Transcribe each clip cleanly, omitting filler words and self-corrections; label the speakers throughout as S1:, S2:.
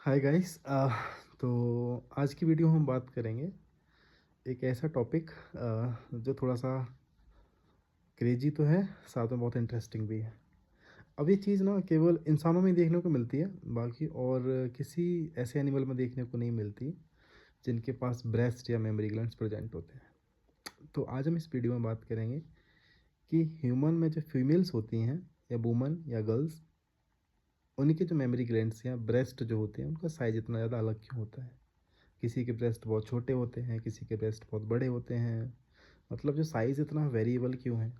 S1: Hi guys. तो आज की वीडियो हम बात करेंगे एक ऐसा टॉपिक जो थोड़ा सा क्रेजी तो है, साथ में बहुत इंटरेस्टिंग भी है। अब ये चीज़ ना केवल इंसानों में ही देखने को मिलती है, बाकी और किसी ऐसे एनिमल में देखने को नहीं मिलती जिनके पास ब्रेस्ट या मेमोरी ग्लैंड्स प्रेजेंट होते हैं। तो आज हम इस वीडियो में बात करेंगे कि ह्यूमन में जो फीमेल्स होती हैं या वुमन या गर्ल्स, उनके जो मेमोरी ग्लैंड्स या ब्रेस्ट जो होते हैं उनका साइज इतना ज़्यादा अलग क्यों होता है। किसी के ब्रेस्ट बहुत छोटे होते हैं, किसी के ब्रेस्ट बहुत बड़े होते हैं। मतलब जो साइज़ इतना वेरिएबल क्यों है,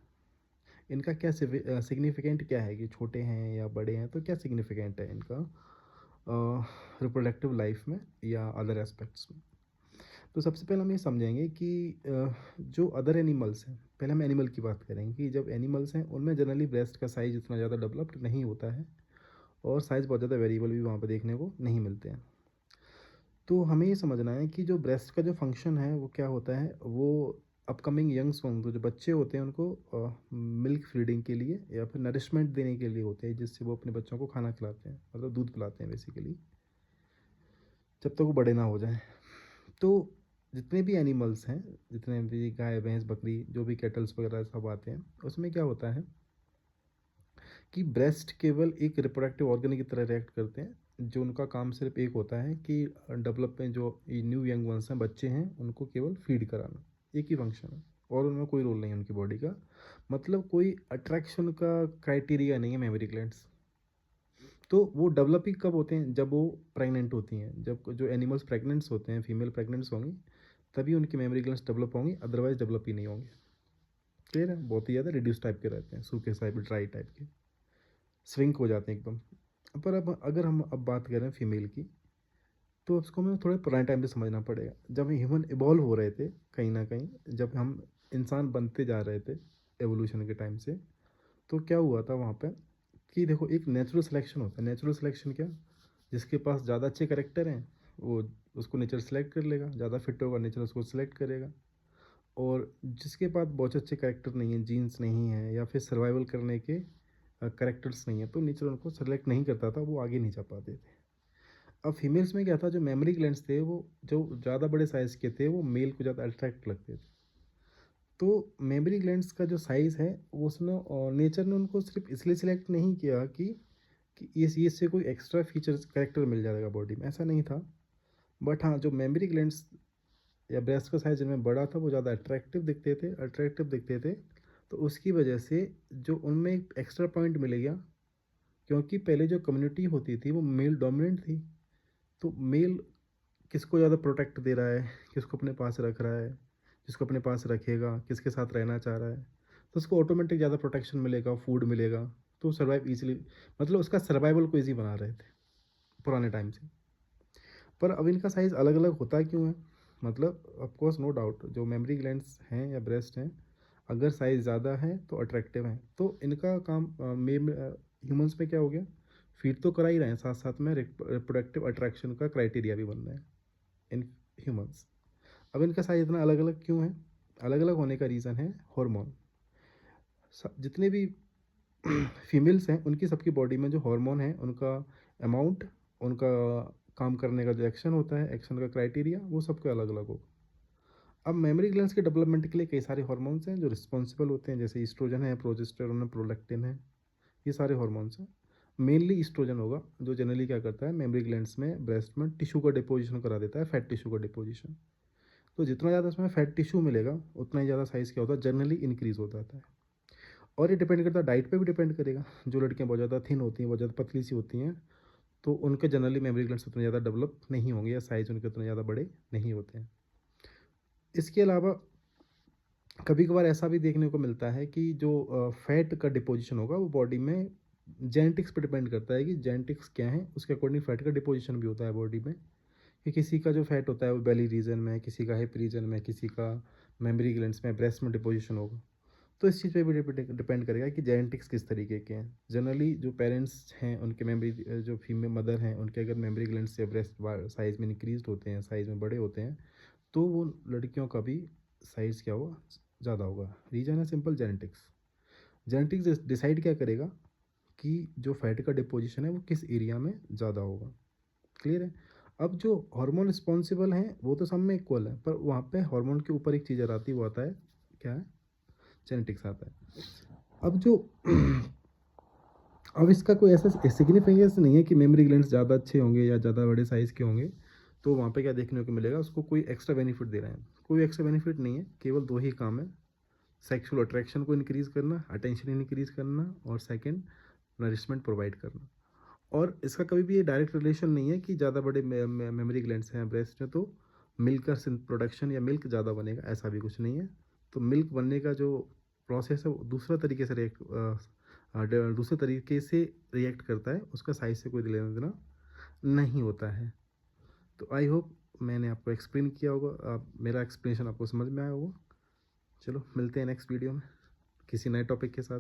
S1: इनका क्या सिग्निफिकेंट क्या है कि छोटे हैं या बड़े हैं, तो क्या सिग्निफिकेंट है इनका रिप्रोडक्टिव लाइफ में या अदर एस्पेक्ट्स में। तो सबसे पहले हम ये समझेंगे कि जो अदर एनिमल्स हैं, पहले हम एनिमल की बात करेंगे कि जब एनिमल्स हैं उनमें जनरली ब्रेस्ट का साइज़ इतना ज़्यादा डेवलप्ड नहीं होता है और साइज़ बहुत ज़्यादा वेरिएबल भी वहाँ पर देखने को नहीं मिलते हैं। तो हमें ये समझना है कि जो ब्रेस्ट का जो फंक्शन है वो क्या होता है। वो अपकमिंग यंग्स को, जो बच्चे होते हैं, उनको मिल्क फीडिंग के लिए या फिर नरिशमेंट देने के लिए होते हैं, जिससे वो अपने बच्चों को खाना खिलाते हैं, मतलब दूध पिलाते हैं बेसिकली, जब तक वो बड़े ना हो जाएं। तो जितने भी एनिमल्स हैं, जितने भी गाय भैंस बकरी जो भी कैटल्स वगैरह सब आते हैं, उसमें क्या होता है कि ब्रेस्ट केवल एक रिप्रोडक्टिव ऑर्गन की तरह रिएक्ट करते हैं। जो उनका काम सिर्फ एक होता है कि डेवलपमेंट जो न्यू यंग वंस हैं, बच्चे हैं, उनको केवल फीड कराना, एक ही फंक्शन है और उनमें कोई रोल नहीं है उनकी बॉडी का। मतलब कोई अट्रैक्शन का क्राइटेरिया नहीं है मेमोरी ग्लैंड्स। तो वो डेवलप ही कब होते हैं, जब वो प्रेग्नेंट होती हैं। जब जो एनिमल्स प्रेग्नेंट्स होते हैं, फीमेल प्रेग्नेंट्स होंगी, तभी उनकी मेमोरी ग्लैंड्स डेवलप होंगी, अदरवाइज डेवलप ही नहीं होंगे। क्लियर है, बहुत ही ज़्यादा रिड्यूस टाइप के रहते हैं, सूखे टाइप, ड्राई टाइप के, स्विंक हो जाते हैं एकदम। पर अब अगर हम अब बात करें फीमेल की, तो उसको हमें थोड़े पुराने टाइम से समझना पड़ेगा। जब ह्यूमन इवॉल्व हो रहे थे कहीं ना कहीं, जब हम इंसान बनते जा रहे थे एवोल्यूशन के टाइम से, तो क्या हुआ था वहाँ पे कि देखो, एक नेचुरल सिलेक्शन होता है। नेचुरल सिलेक्शन क्या, जिसके पास ज़्यादा अच्छे करेक्टर हैं वो, उसको नेचर सेलेक्ट कर लेगा। ज़्यादा फिट होगा, नेचर उसको सिलेक्ट करेगा। और जिसके पास बहुत अच्छे करेक्टर नहीं है, जीन्स नहीं है, या फिर सर्वाइवल करने के करेक्टर्स नहीं है, तो नेचर उनको सेलेक्ट नहीं करता था, वो आगे नहीं जा पाते थे। अब फीमेल्स में क्या था, जो मेमोरी ग्लैंड्स थे वो जो ज़्यादा बड़े साइज़ के थे, वो मेल को ज़्यादा अट्रैक्ट लगते थे। तो मेमोरी ग्लैंड्स का जो साइज़ है वो उसने नेचर ने उनको सिर्फ इसलिए सिलेक्ट नहीं किया कि ये इससे कोई एक्स्ट्रा फीचर्स करेक्टर मिल जाएगा बॉडी में, ऐसा नहीं था। बट हाँ, जो मेमोरी ग्लैंड्स या ब्रेस्ट का साइज जिनमें बड़ा था वो ज़्यादा अट्रैक्टिव दिखते थे। तो उसकी वजह से जो उनमें एक एक्स्ट्रा पॉइंट मिल गया, क्योंकि पहले जो कम्युनिटी होती थी वो मेल डोमिनेंट थी। तो मेल किसको ज़्यादा प्रोटेक्ट दे रहा है, किसको अपने पास रख रहा है, जिसको अपने पास रखेगा, किसके साथ रहना चाह रहा है, तो उसको ऑटोमेटिक ज़्यादा प्रोटेक्शन मिलेगा, फूड मिलेगा। तो सर्वाइव इजीली, मतलब उसका सर्वाइवल को ईजी बना रहे थे पुराने टाइम से। पर अब इनका साइज़ अलग अलग होता क्यों है, मतलब ऑफकोर्स नो डाउट जो मेमोरी ग्लैंड्स हैं या ब्रेस्ट हैं, अगर साइज़ ज़्यादा है तो अट्रैक्टिव हैं, तो इनका काम ह्यूमंस में क्या हो गया, फीड तो करा ही रहे हैं, साथ साथ में रिप्रोडक्टिव अट्रैक्शन का क्राइटेरिया भी बन रहे हैं इन ह्यूमंस। अब इनका साइज इतना अलग अलग क्यों है, अलग अलग होने का रीज़न है हार्मोन। जितने भी फीमेल्स हैं उनकी सबकी बॉडी में जो हार्मोन है उनका अमाउंट, उनका काम करने का जो एक्शन होता है, एक्शन का क्राइटेरिया, वो सबका अलग अलग होगा। अब मेमोरी ग्लैंड्स के डेवलपमेंट के लिए कई सारे हार्मोन्स हैं जो रिस्पॉन्सिबल होते हैं, जैसे ईस्ट्रोजन है, प्रोजेस्टेरोन है, प्रोलैक्टिन है, ये सारे हार्मोन्स हैं। मेनली ईस्ट्रोजन होगा जो जनरली क्या करता है, मेमोरी ग्लैंड्स में ब्रेस्ट में टिश्यू का डिपोजिशन करा देता है, फैट टिश्यू का डिपोजिशन। तो जितना ज़्यादा उसमें फैट टिश्यू मिलेगा उतना ही ज़्यादा साइज़ क्या होता है, जनरली इंक्रीज़ हो जाता है। और ये डिपेंड करता है, डाइट पे भी डिपेंड करेगा। जो लड़कियां बहुत ज़्यादा थिन होती हैं, बहुत ज़्यादा पतली सी होती हैं, तो उनके जनरली मेमोरी ग्लैंड्स उतने ज़्यादा डेवलप नहीं होंगे या साइज़ उनके उतने ज़्यादा बड़े नहीं होते हैं। इसके अलावा कभी कभार ऐसा भी देखने को मिलता है कि जो फैट का डिपोजिशन होगा वो बॉडी में जेनेटिक्स पर डिपेंड करता है कि जेनेटिक्स क्या है, उसके अकॉर्डिंग फैट का डिपोजिशन भी होता है बॉडी में। कि किसी का जो फैट होता है वो बेली रीजन में, किसी का हिप रीजन में, किसी का मेमोरी ग्लैंड्स में, ब्रेस्ट में डिपोजिशन होगा। तो इस चीज़ पे भी डिपेंड करेगा कि जेनेटिक्स किस तरीके के हैं। जनरली जो पेरेंट्स हैं उनके मेमोरी, जो फीमेल मदर हैं उनके अगर मेमोरी ग्लैंड्स या ब्रेस्ट साइज़ में इंक्रीज होते हैं, साइज़ में बड़े होते हैं, तो वो लड़कियों का भी साइज़ क्या होगा, ज़्यादा होगा। रीज़न है सिंपल, जेनेटिक्स। जेनेटिक्स डिसाइड क्या करेगा कि जो फैट का डिपोजिशन है वो किस एरिया में ज़्यादा होगा। क्लियर है। अब जो हार्मोन रिस्पॉन्सिबल हैं वो तो सब में इक्वल है, पर वहाँ पे हार्मोन के ऊपर एक चीज़ आती है, वो आता है क्या है, जेनेटिक्स आता है। अब जो अब इसका कोई ऐसा सिग्निफिकेंस नहीं है कि मेमोरी ग्लैंड्स ज़्यादा अच्छे होंगे या ज़्यादा बड़े साइज़ के होंगे तो वहाँ पे क्या देखने को मिलेगा, उसको कोई एक्स्ट्रा बेनिफिट दे रहे हैं। कोई एक्स्ट्रा बेनिफिट नहीं है, केवल दो ही काम है, सेक्सुअल अट्रैक्शन को इंक्रीज़ करना, अटेंशन इंक्रीज़ करना, और सेकंड नरिशमेंट प्रोवाइड करना। और इसका कभी भी ये डायरेक्ट रिलेशन नहीं है कि ज़्यादा बड़े मेमोरी ग्लैंड्स हैं ब्रेस्ट में तो मिल्क का प्रोडक्शन या मिल्क ज़्यादा बनेगा, ऐसा भी कुछ नहीं है। तो मिल्क बनने का जो प्रोसेस है वो दूसरा तरीके से दूसरे तरीके से रिएक्ट करता है, उसका साइज से कोई लेना देना नहीं होता है। तो आई होप मैंने आपको एक्सप्लेन किया होगा, मेरा एक्सप्लेनेशन आपको समझ में आया होगा। चलो मिलते हैं नेक्स्ट वीडियो में किसी नए टॉपिक के साथ।